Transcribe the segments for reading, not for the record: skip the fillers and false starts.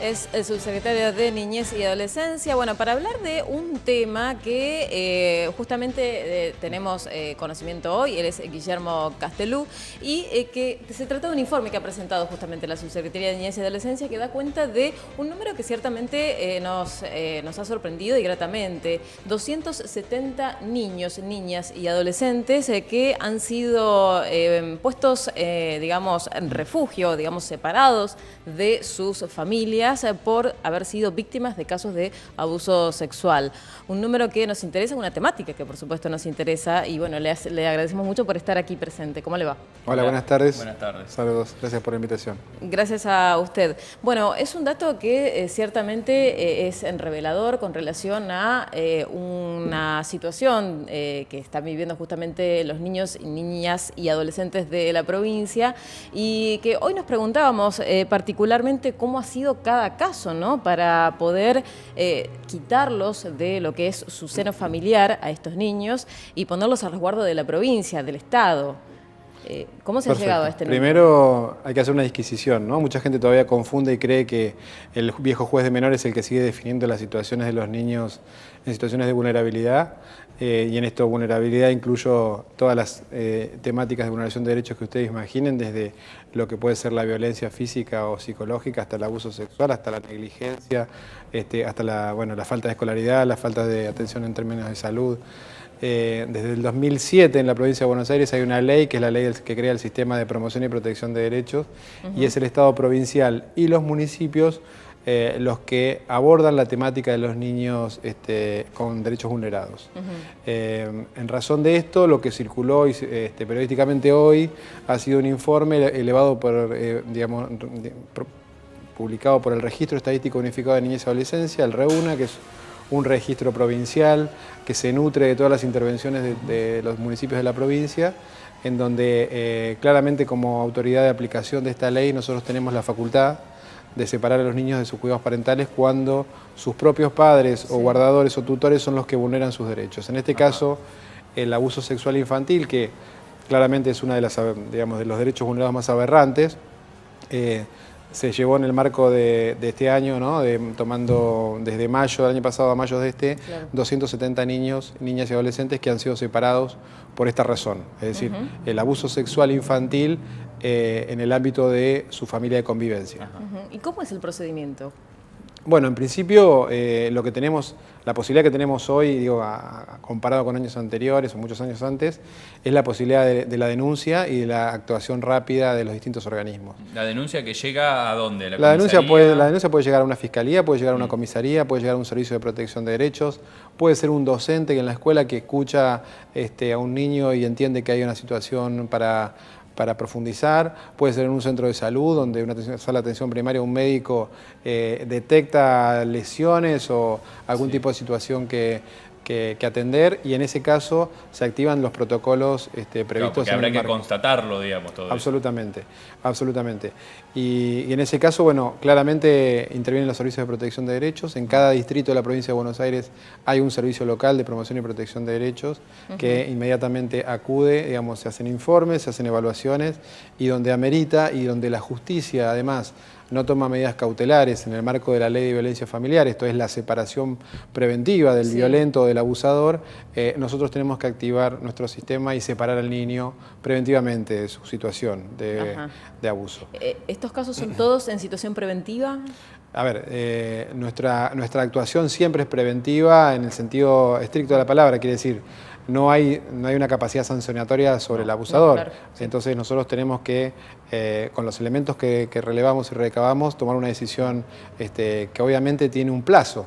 Es el subsecretario de Niñez y Adolescencia. Bueno, para hablar de un tema que justamente tenemos conocimiento hoy, él es Guillermo Castelú, y que se trata de un informe que ha presentado justamente la Subsecretaría de Niñez y Adolescencia que da cuenta de un número que ciertamente nos ha sorprendido y gratamente. 270 niños, niñas y adolescentes que han sido puestos, digamos, en refugio, digamos, separados de sus familias por haber sido víctimas de casos de abuso sexual. Un número que nos interesa, una temática que por supuesto nos interesa y bueno, le agradecemos mucho por estar aquí presente. ¿Cómo le va? Hola, buenas tardes. Buenas tardes. Saludos, gracias por la invitación. Gracias a usted. Bueno, es un dato que ciertamente es revelador con relación a una situación que están viviendo justamente los niños, niñas y adolescentes de la provincia y que hoy nos preguntábamos particularmente cómo ha sido cada caso, ¿no? Para poder quitarlos de lo que es su seno familiar a estos niños y ponerlos a resguardo de la provincia, del Estado. ¿Cómo se ha llegado a este número? Primero hay que hacer una disquisición, ¿no? Mucha gente todavía confunde y cree que el viejo juez de menores es el que sigue definiendo las situaciones de los niños en situaciones de vulnerabilidad. Y en esto vulnerabilidad incluyo todas las temáticas de vulneración de derechos que ustedes imaginen, desde lo que puede ser la violencia física o psicológica, hasta el abuso sexual, hasta la negligencia, hasta la falta de escolaridad, la falta de atención en términos de salud. Desde el 2007 en la provincia de Buenos Aires hay una ley, que es la ley que crea el sistema de promoción y protección de derechos, y es el Estado provincial y los municipios los que abordan la temática de los niños con derechos vulnerados. En razón de esto, lo que circuló periodísticamente hoy ha sido un informe elevado por, publicado por el Registro Estadístico Unificado de Niñez y Adolescencia, el REUNA, que es un registro provincial que se nutre de todas las intervenciones de los municipios de la provincia, en donde claramente como autoridad de aplicación de esta ley nosotros tenemos la facultad de separar a los niños de sus cuidados parentales cuando sus propios padres o guardadores o tutores son los que vulneran sus derechos. En este caso, el abuso sexual infantil, que claramente es uno de los derechos vulnerados más aberrantes, se llevó en el marco de este año, ¿no? Tomando desde mayo del año pasado a mayo de este, claro, 270 niños, niñas y adolescentes que han sido separados por esta razón. Es decir, el abuso sexual infantil en el ámbito de su familia de convivencia. ¿Y cómo es el procedimiento? Bueno, en principio lo que tenemos, la posibilidad que tenemos hoy, comparado con años anteriores o muchos años antes, es la posibilidad de la denuncia y de la actuación rápida de los distintos organismos. ¿La denuncia que llega a dónde? La denuncia puede llegar a una fiscalía, puede llegar a una comisaría, puede llegar a un servicio de protección de derechos, puede ser un docente que en la escuela que escucha a un niño y entiende que hay una situación para profundizar, puede ser en un centro de salud donde una sala de atención primaria, un médico detecta lesiones o algún tipo de situación que atender, y en ese caso se activan los protocolos previstos. Claro, porque habrá que constatarlo, digamos, todo absolutamente, eso. Absolutamente. Y en ese caso, bueno, claramente intervienen los servicios de protección de derechos. En cada distrito de la provincia de Buenos Aires hay un servicio local de promoción y protección de derechos que inmediatamente acude, digamos, se hacen informes, se hacen evaluaciones, y donde amerita y donde la justicia, además, no toma medidas cautelares en el marco de la ley de violencia familiar, esto es la separación preventiva del violento o del abusador, nosotros tenemos que activar nuestro sistema y separar al niño preventivamente de su situación de abuso. ¿Estos casos son todos en situación preventiva? A ver, nuestra actuación siempre es preventiva en el sentido estricto de la palabra, quiere decir, no hay una capacidad sancionatoria sobre el abusador. Claro, sí. Entonces nosotros tenemos que, con los elementos que relevamos y recabamos, tomar una decisión que obviamente tiene un plazo,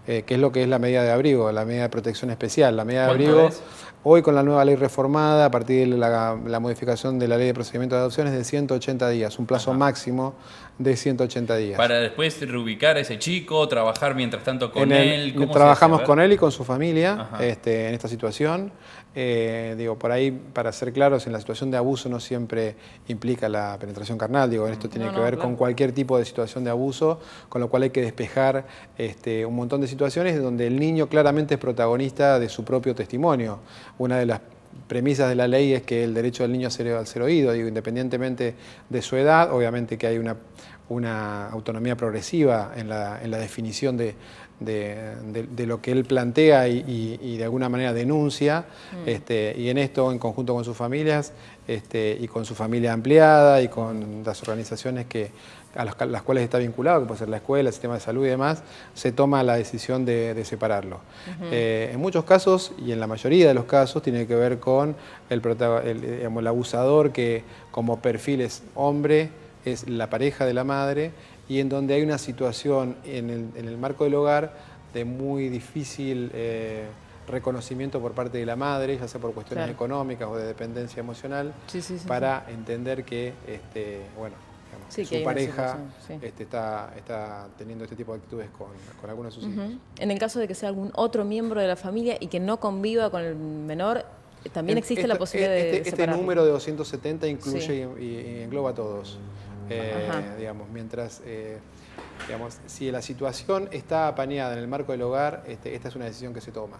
que es lo que es la medida de abrigo, la medida de protección especial. La medida de abrigo, hoy con la nueva ley reformada, a partir de la modificación de la ley de procedimiento de adopción, es de 180 días, un plazo máximo de 180 días. Para después reubicar a ese chico, trabajar mientras tanto con él. Trabajamos con él y con su familia en esta situación. Por ahí, para ser claros, en la situación de abuso no siempre implica la penetración carnal. Esto tiene que ver con cualquier tipo de situación de abuso, con lo cual hay que despejar un montón de situaciones donde el niño claramente es protagonista de su propio testimonio. Una de las premisas de la ley es que el derecho del niño al ser oído, independientemente de su edad, obviamente que hay una autonomía progresiva en la definición de lo que él plantea y de alguna manera denuncia, y en esto, en conjunto con sus familias y con su familia ampliada y con las organizaciones a las cuales está vinculado, que puede ser la escuela, el sistema de salud y demás, se toma la decisión de separarlo. En muchos casos, y en la mayoría de los casos, tiene que ver con el abusador, que como perfil es hombre, es la pareja de la madre, y en donde hay una situación en el marco del hogar de muy difícil reconocimiento por parte de la madre, ya sea por cuestiones económicas o de dependencia emocional, para entender que bueno, digamos, su pareja está teniendo este tipo de actitudes con algunos de sus hijos. En el caso de que sea algún otro miembro de la familia y que no conviva con el menor, también existe la posibilidad de separarlo. Este número de 270 incluye y engloba a todos. Digamos, mientras, digamos, si la situación está apañada en el marco del hogar, esta es una decisión que se toma,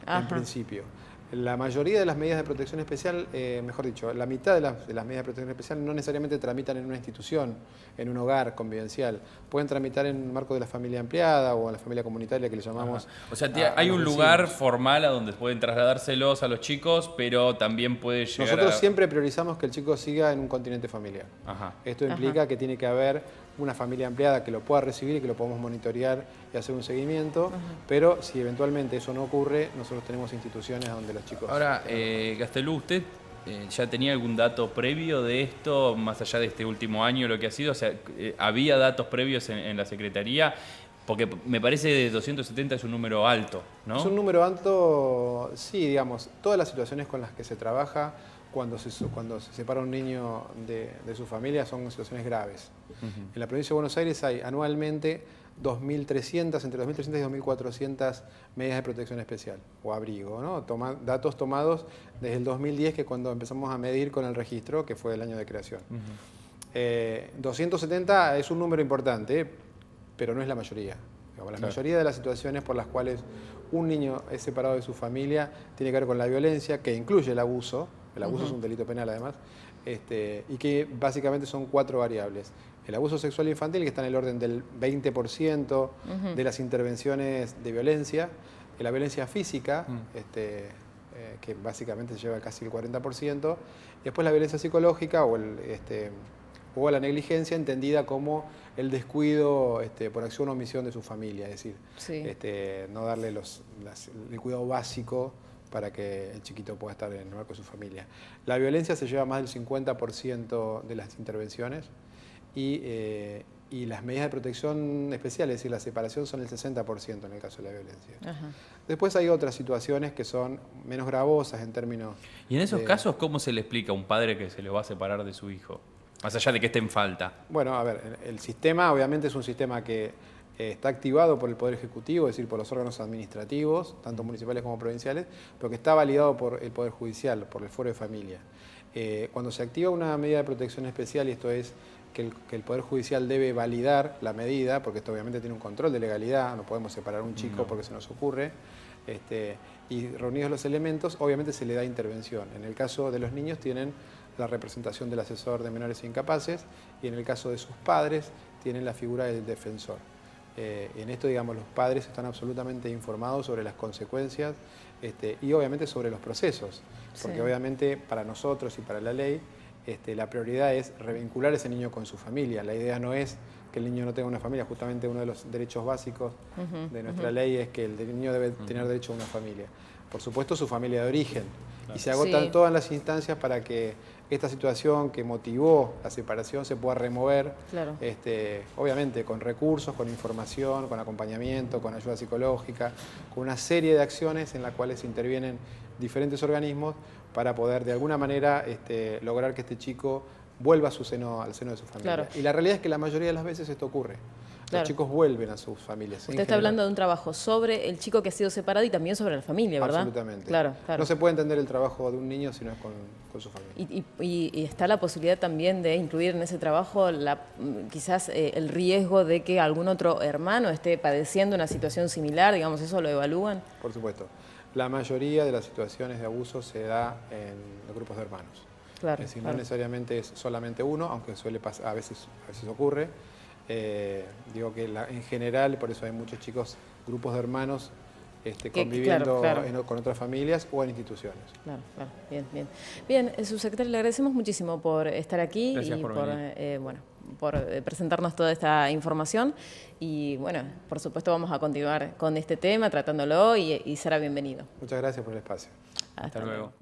en principio. La mayoría de las medidas de protección especial, mejor dicho, la mitad de las medidas de protección especial no necesariamente tramitan en una institución, en un hogar convivencial. Pueden tramitar en el marco de la familia ampliada o en la familia comunitaria, que le llamamos. O sea, hay un lugar formal a donde pueden trasladárselos a los chicos, pero también puede llegar Nosotros siempre priorizamos que el chico siga en un continente familiar. Esto implica que tiene que haber una familia ampliada que lo pueda recibir y que lo podamos monitorear y hacer un seguimiento, pero si eventualmente eso no ocurre, nosotros tenemos instituciones donde los chicos... Ahora, Castelú, ¿usted ya tenía algún dato previo de esto, más allá de este último año, lo que ha sido? O sea, ¿había datos previos en la Secretaría? Porque me parece que 270 es un número alto, ¿no? Es un número alto, sí, digamos, todas las situaciones con las que se trabaja cuando se separa un niño de su familia son situaciones graves. En la provincia de Buenos Aires hay anualmente 2.300, entre 2.300 y 2.400 medidas de protección especial o abrigo, ¿no? Datos tomados desde el 2010, que cuando empezamos a medir con el registro, que fue el año de creación. 270 es un número importante, pero no es la mayoría. La mayoría de las situaciones por las cuales un niño es separado de su familia tiene que ver con la violencia, que incluye el abuso. El abuso es un delito penal además, y que básicamente son 4 variables. El abuso sexual infantil, que está en el orden del 20% de las intervenciones de violencia. La violencia física, que básicamente se lleva casi el 40%. Después la violencia psicológica o la negligencia, entendida como el descuido por acción o omisión de su familia. Es decir, no darle el cuidado básico para que el chiquito pueda estar en el marco de su familia. La violencia se lleva más del 50% de las intervenciones y las medidas de protección especial, es decir, la separación, son el 60% en el caso de la violencia. Después hay otras situaciones que son menos gravosas en términos... ¿Y en esos casos cómo se le explica a un padre que se le va a separar de su hijo? Más allá de que esté en falta. Bueno, a ver, el sistema obviamente es un sistema que está activado por el Poder Ejecutivo, es decir, por los órganos administrativos, tanto municipales como provinciales, pero que está validado por el Poder Judicial, por el Foro de Familia. Cuando se activa una medida de protección especial, y esto es que el Poder Judicial debe validar la medida, porque esto obviamente tiene un control de legalidad, no podemos separar a un chico porque se nos ocurre, y reunidos los elementos, obviamente se le da intervención. En el caso de los niños tienen la representación del asesor de menores e incapaces, y en el caso de sus padres tienen la figura del defensor. En esto, digamos, los padres están absolutamente informados sobre las consecuencias y obviamente sobre los procesos, porque obviamente para nosotros y para la ley la prioridad es revincular a ese niño con su familia. La idea no es que el niño no tenga una familia, justamente uno de los derechos básicos de nuestra ley es que el niño debe tener derecho a una familia. Por supuesto, su familia de origen. Y se agotan todas las instancias para que esta situación que motivó la separación se pueda remover, obviamente con recursos, con información, con acompañamiento, con ayuda psicológica, con una serie de acciones en las cuales intervienen diferentes organismos para poder de alguna manera lograr que este chico vuelva a al seno de su familia. Y la realidad es que la mayoría de las veces esto ocurre. Los chicos vuelven a sus familias. Usted está hablando de un trabajo sobre el chico que ha sido separado y también sobre la familia, ¿verdad? Absolutamente. Claro. No se puede entender el trabajo de un niño si no es con su familia. Y está la posibilidad también de incluir en ese trabajo quizás el riesgo de que algún otro hermano esté padeciendo una situación similar, digamos, ¿eso lo evalúan? Por supuesto. La mayoría de las situaciones de abuso se da en los grupos de hermanos. Es decir, no necesariamente es solamente uno, aunque suele pasar, a veces ocurre. Digo que en general, por eso hay muchos chicos, grupos de hermanos conviviendo claro. con otras familias o en instituciones. Claro, claro. Bien, bien. Bien, subsecretario, le agradecemos muchísimo por estar aquí. Gracias y por venir. por presentarnos toda esta información. Y bueno, por supuesto vamos a continuar con este tema, tratándolo y será bienvenido. Muchas gracias por el espacio. Hasta luego.